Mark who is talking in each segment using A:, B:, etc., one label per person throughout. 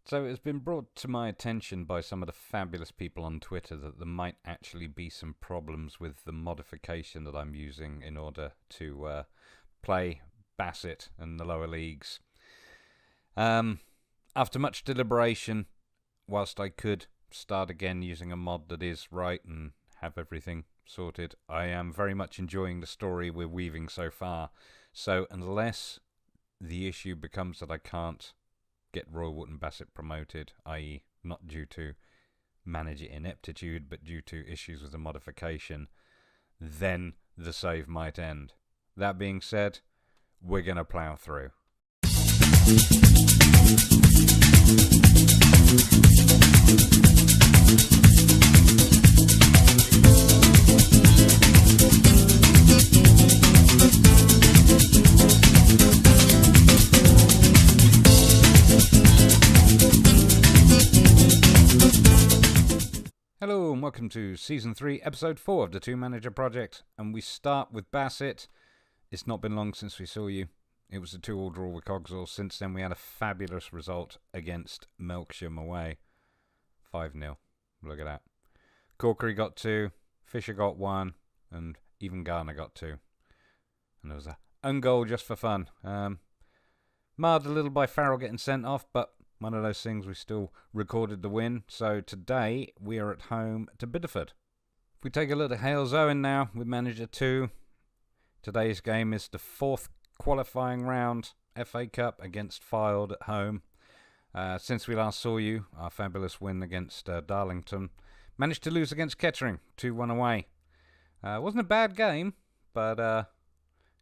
A: So it's been brought to my attention by some of the fabulous people on Twitter that there might actually be some problems with the modification that I'm using in order to play Bassett and the lower leagues. After much deliberation, whilst I could start again using a mod that is right and have everything sorted, I am very much enjoying the story we're weaving so far. So unless the issue becomes that I can't get Royal Wootton Bassett promoted, i.e. not due to manager ineptitude but due to issues with the modification, then the save might end. That being said, we're going to plough through. Hello and welcome to Season 3, Episode 4 of the Two Manager Project, and we start with Bassett. It's not been long since we saw you. It was a 2-2 draw with Cogswell. Since then we had a fabulous result against Melksham away. 5-0. Look at that. Corkery got 2, Fisher got 1, and even Garner got 2. And there was a own goal just for fun. Marred a little by Farrell getting sent off, but one of those things, we still recorded the win. So today we are at home to Bideford. If we take a look at Hales Owen now with Manager 2. Today's game is the 4th qualifying round FA Cup against Fylde at home. Since we last saw you, our fabulous win against Darlington. Managed to lose against Kettering, 2-1 away. Wasn't a bad game, but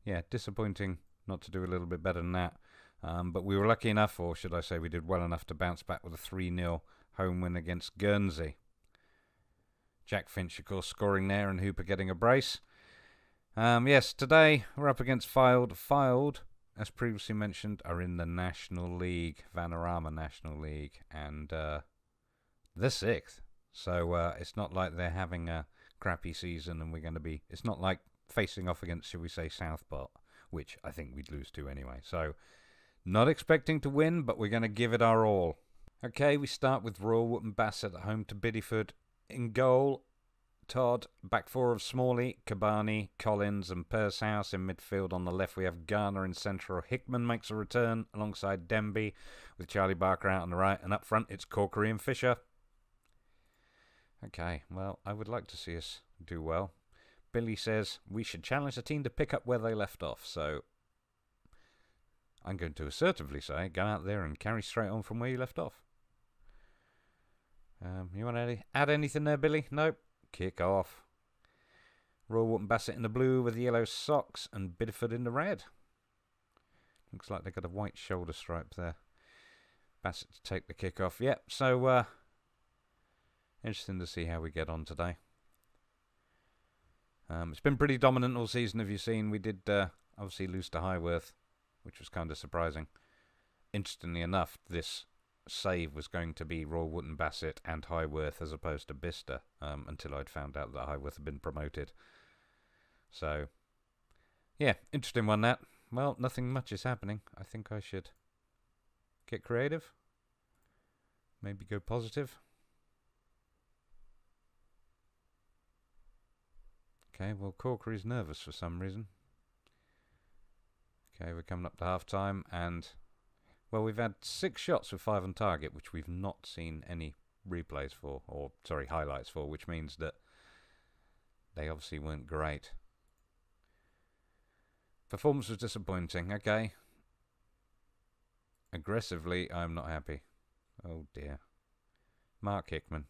A: yeah, disappointing not to do a little bit better than that. But we were lucky enough, or should I say we did well enough to bounce back with a 3-0 home win against Guernsey. Jack Finch, of course, scoring there and Hooper getting a brace. Yes, today we're up against Fylde. Fylde, as previously mentioned, are in the National League, Vanarama National League, and they're 6th. So it's not like they're having a crappy season and we're going to be... It's not like facing off against, shall we say, Southport, which I think we'd lose to anyway. So... not expecting to win, but we're going to give it our all. Okay, we start with Royal Wootton Bassett at home to Bideford. In goal, Todd. Back 4 of Smalley, Cabani, Collins and Pursehouse. In midfield on the left we have Garner in central. Hickman makes a return alongside Denby with Charlie Barker out on the right. And up front it's Corkery and Fisher. Okay, well, I would like to see us do well. Billy says we should challenge the team to pick up where they left off, so... I'm going to assertively say, go out there and carry straight on from where you left off. You want to add anything there, Billy? Nope. Kick off. Royal Wootton Bassett in the blue with the yellow socks and Bideford in the red. Looks like they've got a white shoulder stripe there. Bassett to take the kick off. Yep, so interesting to see how we get on today. It's been pretty dominant all season, have you seen? We did obviously lose to Highworth, which was kind of surprising. Interestingly enough, this save was going to be Royal Wootton Bassett and Highworth as opposed to Bicester, until I'd found out that Highworth had been promoted. So, yeah, interesting one that. Well, nothing much is happening. I think I should get creative. Maybe go positive. Okay, well, Corkery's nervous for some reason. Okay, we're coming up to half-time, and, well, we've had 6 shots with 5 on target, which we've not seen any replays for, or, sorry, highlights for, which means that they obviously weren't great. Performance was disappointing, okay. Aggressively, I'm not happy. Oh, dear. Mark Hickman.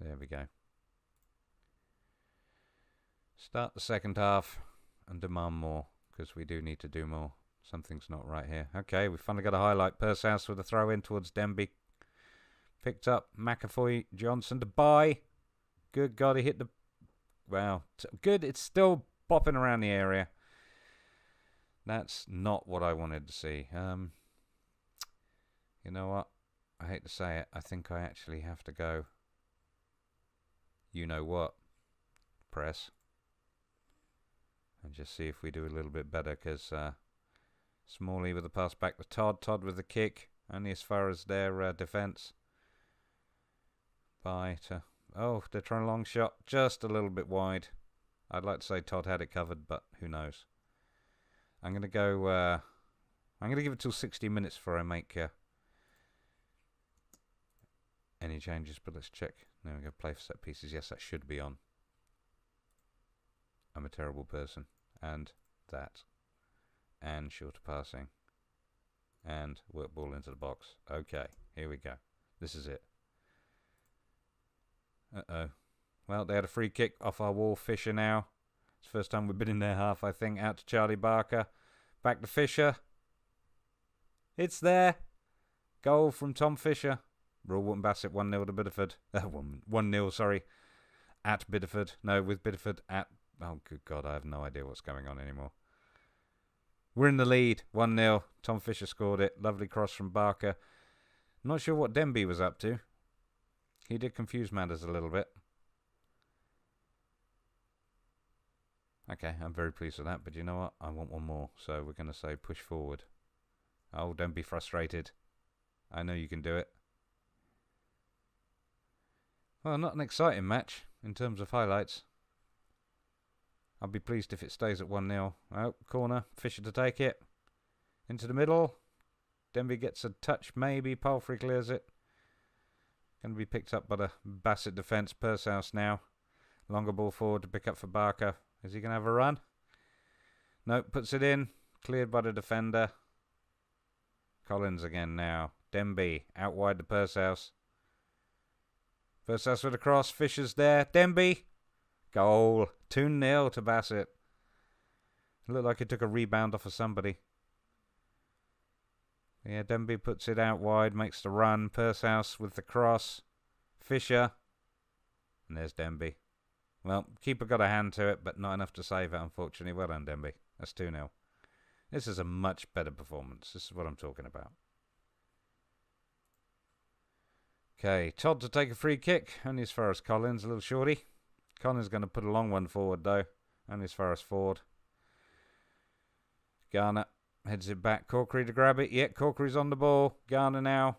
A: There we go. Start the second half and demand more, because we do need to do more. Something's not right here. Okay, we've finally got a highlight. Pursehouse with a throw in towards Denby. Picked up McAfoy Johnson to buy. Good God, he hit the... Wow. Good, it's still bopping around the area. That's not what I wanted to see. You know what? I hate to say it. I think I actually have to go. You know what? Press. And just see if we do a little bit better, because Smalley with the pass back to Todd. Todd with the kick, only as far as their defence. Oh, they're trying a long shot, just a little bit wide. I'd like to say Todd had it covered, but who knows. I'm going to go... I'm going to give it till 60 minutes before I make any changes, but let's check. There we go, play for set pieces. Yes, that should be on. I'm a terrible person. And that. And shorter passing. And work ball into the box. Okay, here we go. This is it. Uh-oh. Well, they had a free kick off our wall. Fisher now. It's the first time we've been in their half, I think. Out to Charlie Barker. Back to Fisher. It's there. Goal from Tom Fisher. Royal Wootton Bassett 1-0 to Bideford. 1-0, sorry. At Bideford. No, with Bideford at... Oh, good God, I have no idea what's going on anymore. We're in the lead. 1-0. Tom Fisher scored it. Lovely cross from Barker. Not sure what Denby was up to. He did confuse matters a little bit. Okay, I'm very pleased with that, but you know what? I want one more, so we're going to say push forward. Oh, don't be frustrated. I know you can do it. Well, not an exciting match in terms of highlights. I'll be pleased if it stays at 1-0. Oh, corner. Fisher to take it. Into the middle. Denby gets a touch, maybe. Palfrey clears it. Going to be picked up by the Bassett defence. Pursehouse now. Longer ball forward to pick up for Barker. Is he going to have a run? Nope, puts it in. Cleared by the defender. Collins again now. Denby out wide to Pursehouse. Pursehouse with a cross. Fisher's there. Denby. Goal. 2-0 to Bassett. It looked like he took a rebound off of somebody. Yeah, Denby puts it out wide. Makes the run. Pursehouse with the cross. Fisher. And there's Denby. Well, keeper got a hand to it, but not enough to save it, unfortunately. Well done, Denby. That's 2-0. This is a much better performance. This is what I'm talking about. Okay, Todd to take a free kick. Only as far as Collins, a little shorty. Collins going to put a long one forward, though. Only as far as Ford. Garner heads it back. Corkery to grab it. Yeah, Corkery's on the ball. Garner now.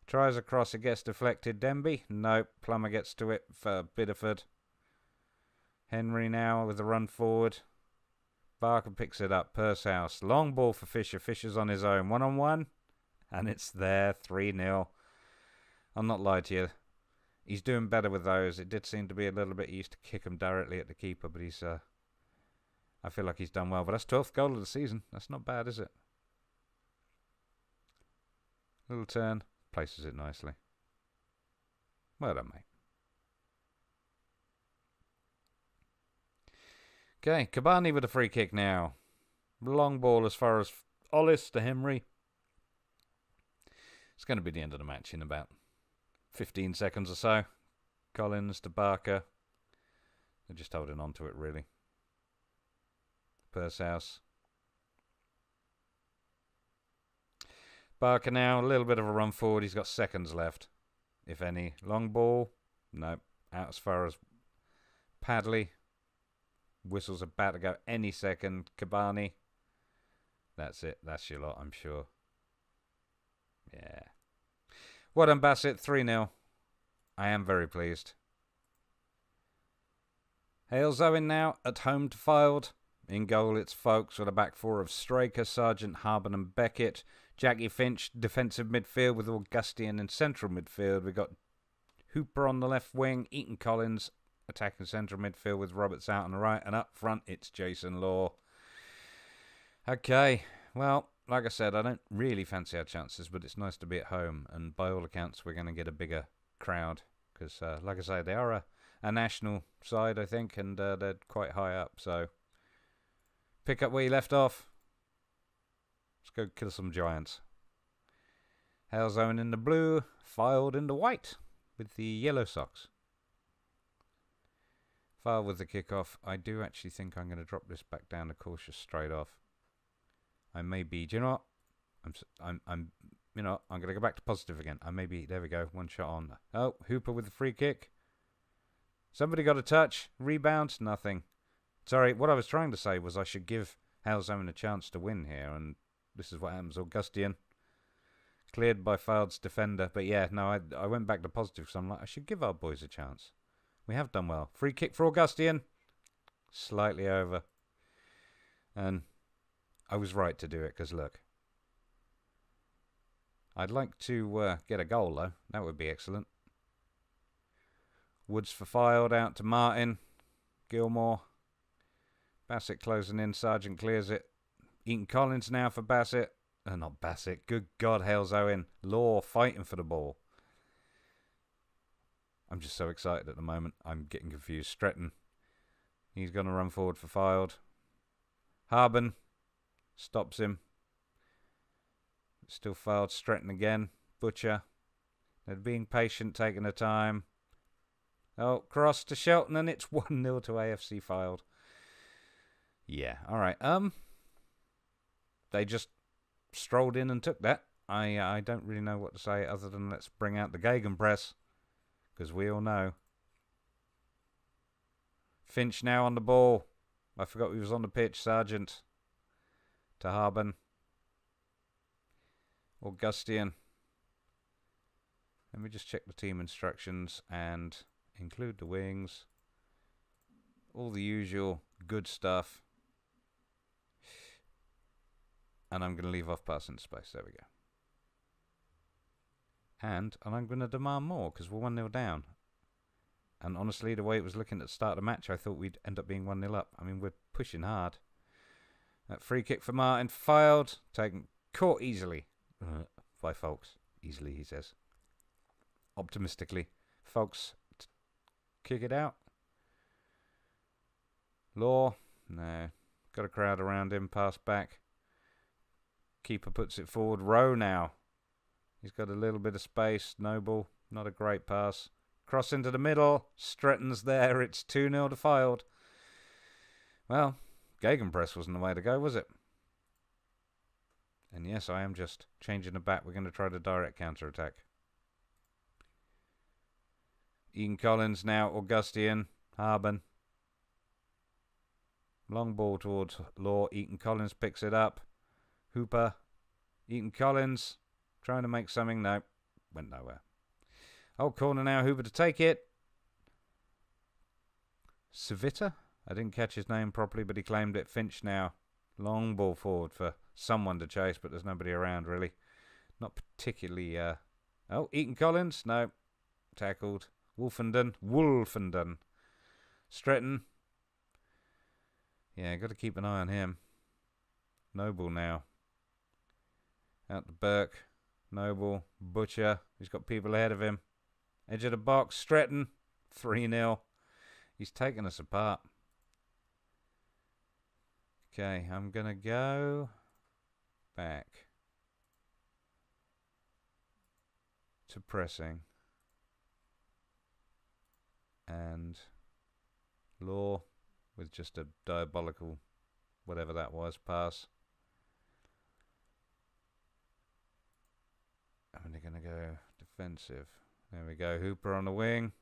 A: Tries a cross. It gets deflected. Denby? Nope. Plummer gets to it for Bideford. Henry now with a run forward. Barker picks it up. Pursehouse. Long ball for Fisher. Fisher's on his own. 1-on-1. And it's there. 3-0. I'll not lie to you. He's doing better with those. It did seem to be a little bit... He used to kick him directly at the keeper, but he's... I feel like he's done well. But that's 12th goal of the season. That's not bad, is it? Little turn. Places it nicely. Well done, mate. Okay, Kabani with a free kick now. Long ball as far as Ollis to Henry. It's going to be the end of the match in about 15 seconds or so. Collins to Barker. They're just holding on to it, really. Pursehouse. Barker now, a little bit of a run forward. He's got seconds left, if any. Long ball. Nope. Out as far as Padley. Whistle's about to go any second. Kabani. That's it. That's your lot, I'm sure. Yeah. Well done, Bassett. 3-0. I am very pleased. Hales Owen now at home to Fylde. In goal, it's Folkes with a back four of Straker, Sargent, Harben and Beckett. Jackie Finch, defensive midfield with Augustian in central midfield. We've got Hooper on the left wing. Eaton Collins attacking central midfield with Roberts out on the right. And up front, it's Jason Law. Okay, well, like I said, I don't really fancy our chances, but it's nice to be at home. And by all accounts, we're going to get a bigger crowd. Because, like I say, they are a national side, I think, and they're quite high up. So, pick up where you left off. Let's go kill some giants. Halezone in the blue, Fylde in the white with the yellow socks. Fylde with the kickoff. I do actually think I'm going to drop this back down to cautious straight off. I may be. Do you know what? I'm going to go back to positive again. I may be. There we go. One shot on. Oh, Hooper with the free kick. Somebody got a touch. Rebound. Nothing. Sorry, what I was trying to say was I should give Hellenic a chance to win here, and this is what happens. Augustian cleared by Fild's defender, but yeah, no, I went back to positive because I'm like, I should give our boys a chance. We have done well. Free kick for Augustian, slightly over, and I was right to do it because look, I'd like to get a goal though. That would be excellent. Woods for Field, out to Martin, Gilmore. Bassett closing in. Sargent clears it. Eaton Collins now for Bassett. Not Bassett. Good God, Hales Owen. Law fighting for the ball. I'm just so excited at the moment. I'm getting confused. Stretton. He's going to run forward for Field. Harben stops him. Still Field. Stretton again. Butcher. They're being patient, taking their time. Oh, cross to Shelton, and it's 1-0 to AFC Field. Yeah, all right. They just strolled in and took that. I don't really know what to say other than let's bring out the Gegenpress, because we all know. Finch now on the ball. I forgot he was on the pitch. Sargent to Harben. Augustian. Let me just check the team instructions and include the wings. All the usual good stuff. And I'm going to leave off pass into space. There we go. And I'm going to demand more because we're 1-0 down. And honestly, the way it was looking at the start of the match, I thought we'd end up being 1-0 up. I mean, we're pushing hard. That free kick for Martin. Filed. Taken. Caught easily. By Folks. Easily, he says. Optimistically. Folks. Kick it out. Law. No. Got a crowd around him. Pass back. Keeper puts it forward. Rowe now. He's got a little bit of space. Noble. Not a great pass. Cross into the middle. Stretton's there. It's 2-0 to Field. Well, Gegenpress wasn't the way to go, was it? And yes, I am just changing the bat. We're going to try the direct counter-attack. Ian Collins now. Augustian. Harben. Long ball towards Law. Eaton Collins picks it up. Hooper. Eaton Collins. Trying to make something. No. Went nowhere. Oh, corner now. Hooper to take it. Civita? I didn't catch his name properly, but he claimed it. Finch now. Long ball forward for someone to chase, but there's nobody around, really. Not particularly... Oh, Eaton Collins. No. Tackled. Wolfenden. Stretton. Yeah, got to keep an eye on him. Noble now. Out to Burke. Noble. Butcher. He's got people ahead of him. Edge of the box. Stretton. 3-0. He's taking us apart. Okay, I'm going to go back to pressing. And Law with just a diabolical, whatever that was, pass. And they're going to go defensive. There we go. Hooper on the wing.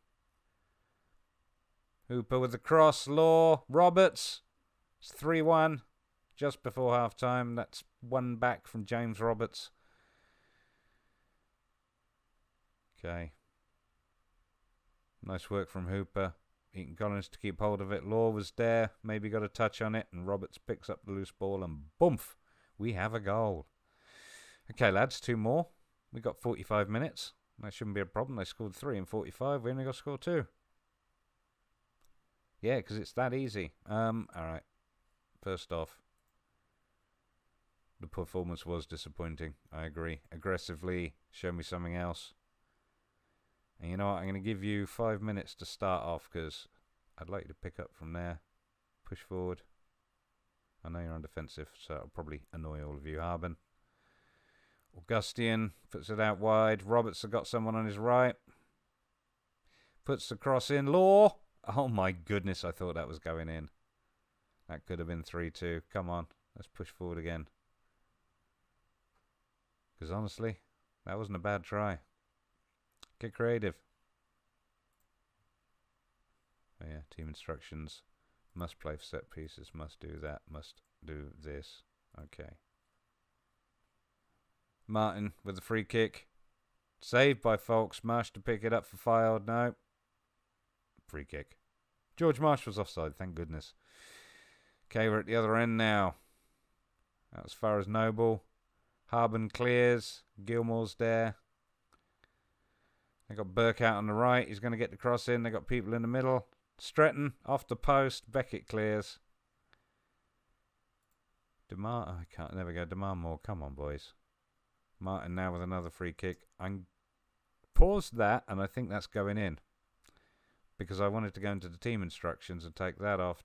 A: Hooper with the cross. Law. Roberts. It's 3-1. Just before half time. That's one back from James Roberts. Okay. Nice work from Hooper. Eaton Collins to keep hold of it. Law was there. Maybe got a touch on it. And Roberts picks up the loose ball. And boomf. We have a goal. Okay, lads. 2 more. We got 45 minutes. That shouldn't be a problem. They scored 3 in 45. We only got to score 2. Yeah, because it's that easy. All right. First off, the performance was disappointing. I agree. Aggressively, show me something else. And you know what? I'm going to give you 5 minutes to start off because I'd like you to pick up from there. Push forward. I know you're on defensive, so it'll probably annoy all of you. Harben. Augustian puts it out wide. Roberts has got someone on his right. Puts the cross in. Law. Oh my goodness, I thought that was going in. That could have been 3-2. Come on, let's push forward again. Because honestly, that wasn't a bad try. Get creative. Oh yeah, team instructions. Must play for set pieces. Must do that. Must do this. Okay. Martin with the free kick. Saved by Folks. Marsh to pick it up for Fylde. No. Free kick. George Marsh was offside, thank goodness. Okay, we're at the other end now. Out as far as Noble. Harbin clears. Gilmore's there. They got Burke out on the right. He's going to get the cross in. They got people in the middle. Stretton off the post. Beckett clears. DeMar. Oh, I can't. There we go. DeMar Moore. Come on, boys. Martin now with another free kick. I'm paused that, and I think that's going in. Because I wanted to go into the team instructions and take that off,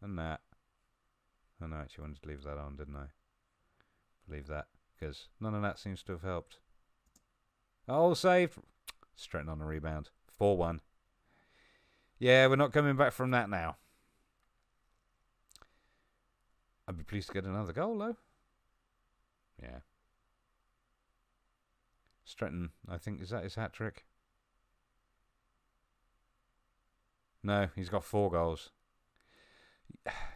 A: and that. Oh no, I actually wanted to leave that on, didn't I? Leave that, because none of that seems to have helped. Oh, saved. Stretton on a rebound. 4-1. Yeah, we're not coming back from that now. I'd be pleased to get another goal, though. Yeah. Stretton, I think, is that his hat-trick? No, he's got 4 goals.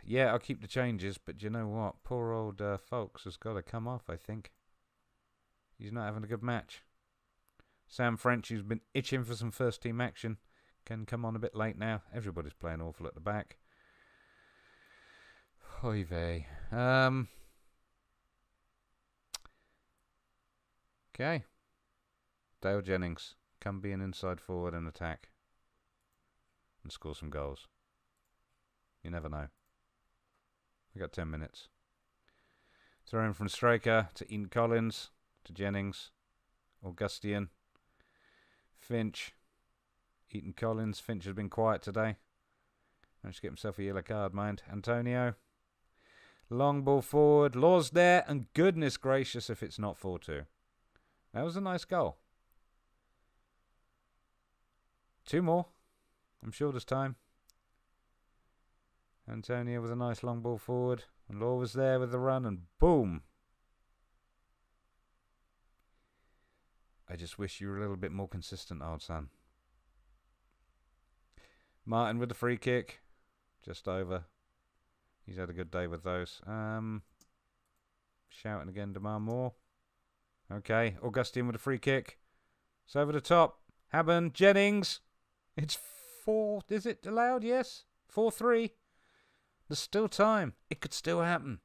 A: Yeah, I'll keep the changes, but you know what? Poor old Folks has got to come off, I think. He's not having a good match. Sam French, who's been itching for some first-team action, can come on a bit late now. Everybody's playing awful at the back. Oy vey. Okay. Dale Jennings can be an inside forward and attack. And score some goals. You never know. We got 10 minutes. Throw in from Straker to Ian Collins to Jennings. Augustian. Finch. Eaton Collins. Finch has been quiet today. Managed to get himself a yellow card, mind. Antonio. Long ball forward. Law's there. And goodness gracious if it's not 4-2. That was a nice goal. 2 more. I'm sure there's time. Antonio with a nice long ball forward. And Law was there with the run and boom. I just wish you were a little bit more consistent, old son. Martin with the free kick. Just over. He's had a good day with those. Shouting again, DeMar Moore. Okay, Augustian with a free kick. It's over the top. Haben, Jennings. It's 4. Is it allowed? Yes. 4-3. There's still time. It could still happen.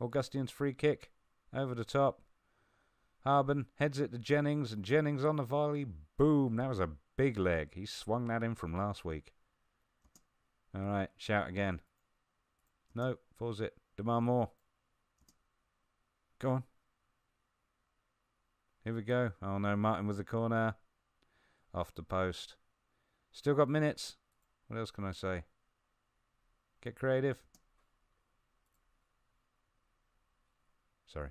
A: Augustian's free kick. Over the top. Haben heads it to Jennings. And Jennings on the volley. Boom. That was a big leg. He swung that in from last week. All right. Shout again. No. Falls it. DeMar Moore. Go on. Here we go. Oh no. Martin with the corner. Off the post. Still got minutes. What else can I say? Get creative. Sorry.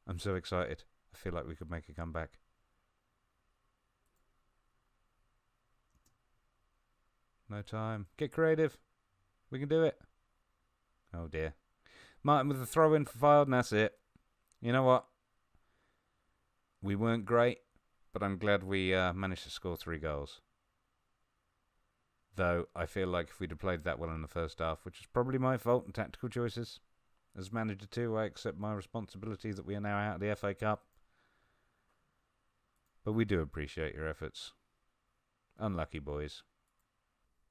A: I'm so excited. I feel like we could make a comeback. No time. Get creative. We can do it. Oh dear. Martin with the throw in for Fylde, and that's it. You know what? We weren't great, but I'm glad we managed to score 3 goals. Though, I feel like if we'd have played that well in the first half, which is probably my fault and tactical choices, as manager too, I accept my responsibility that we are now out of the FA Cup. But we do appreciate your efforts. Unlucky boys.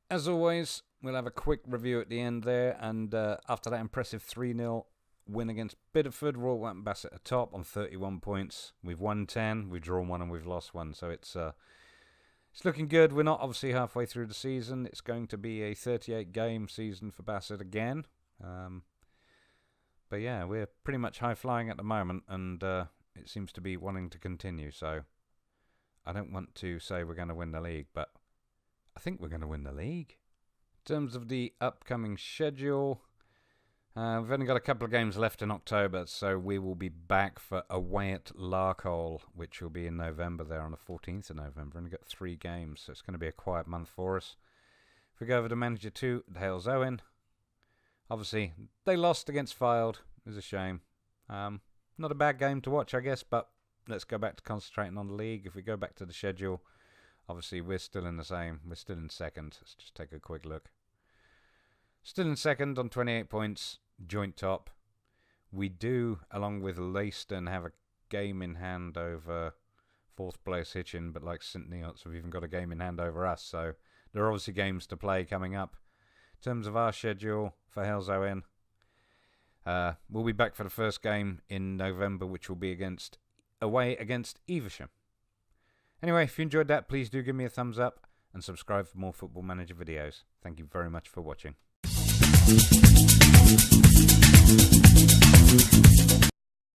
A: As always, we'll have a quick review at the end there, and after that impressive 3-0 win against Bideford, Royal Wootton Bassett atop on 31 points. We've won 10, we've drawn 1 and we've lost 1, so it's looking good. We're not obviously halfway through the season. It's going to be a 38-game season for Bassett again. But yeah, we're pretty much high-flying at the moment, and it seems to be wanting to continue. So I don't want to say we're going to win the league, but I think we're going to win the league. In terms of the upcoming schedule, we've only got a couple of games left in October, so we will be back for away at Larkhall, which will be in November there on the 14th of November. And we've got 3 games, so it's going to be a quiet month for us. If we go over to Manager 2, Hales Owen. Obviously, they lost against Fylde. It was a shame. Not a bad game to watch, I guess, but let's go back to concentrating on the league. If we go back to the schedule, obviously we're still in the same. We're still in second. Let's just take a quick look. Still in second on 28 points, joint top. We do, along with Leiston, have a game in hand over fourth place Hitchin, but like St Neots have even got a game in hand over us, so there are obviously games to play coming up. In terms of our schedule for Hells ON, we'll be back for the first game in November, which will be away against Evesham. Anyway, if you enjoyed that, please do give me a thumbs up and subscribe for more Football Manager videos. Thank you very much for watching.